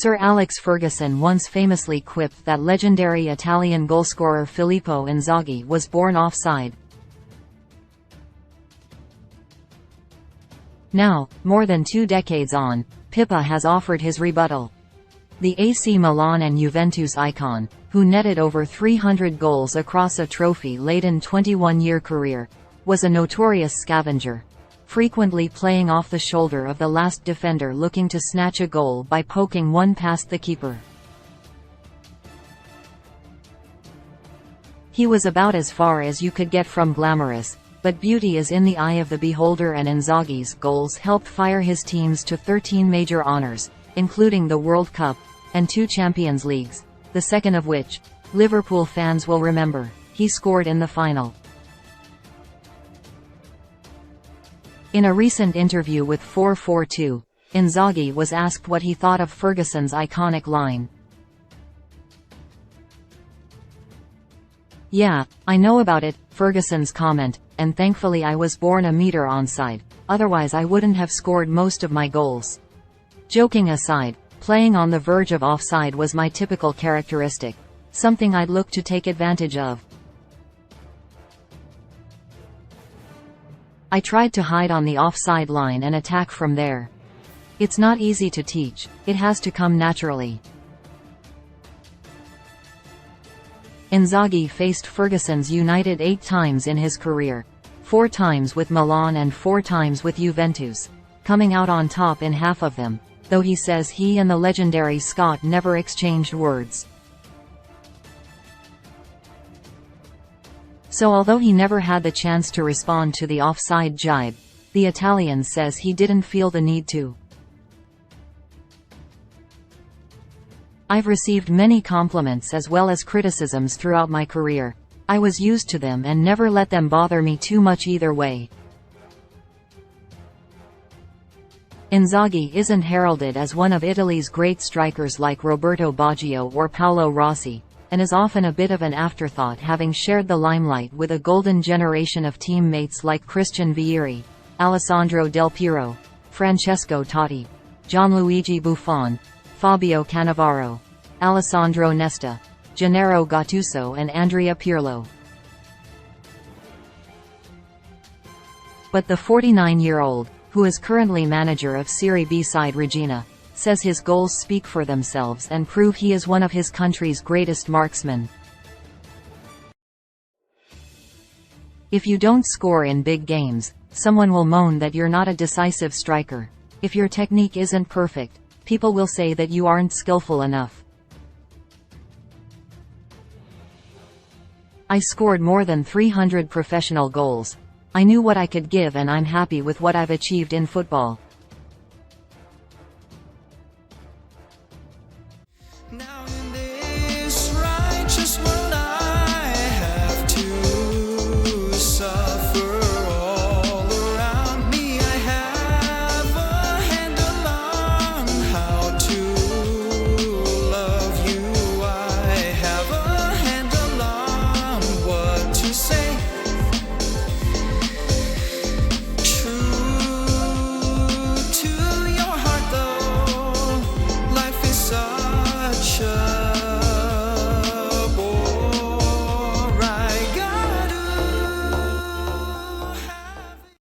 Sir Alex Ferguson once famously quipped that legendary Italian goalscorer Filippo Inzaghi was born offside. Now, more than 2 decades on, Pippa has offered his rebuttal. The AC Milan and Juventus icon, who netted over 300 goals across a trophy-laden 21-year career, was a notorious scavenger, frequently playing off the shoulder of the last defender looking to snatch a goal by poking one past the keeper. He was about as far as you could get from glamorous, but beauty is in the eye of the beholder, and Inzaghi's goals helped fire his teams to 13 major honors, including the World Cup, and 2 Champions Leagues, the second of which, Liverpool fans will remember, he scored in the final. In a recent interview with 442, Inzaghi was asked what he thought of Ferguson's iconic line. "Yeah, I know about it," Ferguson's comment, "and thankfully I was born a meter onside, otherwise I wouldn't have scored most of my goals." Joking aside, playing on the verge of offside was my typical characteristic, something I'd look to take advantage of. I tried to hide on the offside line and attack from there. It's not easy to teach, it has to come naturally. Inzaghi faced Ferguson's United 8 times in his career, 4 times with Milan and 4 times with Juventus, coming out on top in half of them, though he says he and the legendary Scot never exchanged words. So although he never had the chance to respond to the offside jibe, the Italian says he didn't feel the need to. "I've received many compliments as well as criticisms throughout my career. I was used to them and never let them bother me too much either way." Inzaghi isn't heralded as one of Italy's great strikers like Roberto Baggio or Paolo Rossi, and is often a bit of an afterthought, having shared the limelight with a golden generation of teammates like Christian Vieri, Alessandro Del Piero, Francesco Totti, Gianluigi Buffon, Fabio Cannavaro, Alessandro Nesta, Gennaro Gattuso and Andrea Pirlo. But the 49-year-old, who is currently manager of Serie B side Regina, says his goals speak for themselves and prove he is one of his country's greatest marksmen. "If you don't score in big games, someone will moan that you're not a decisive striker. If your technique isn't perfect, people will say that you aren't skillful enough. I scored more than 300 professional goals. I knew what I could give and I'm happy with what I've achieved in football."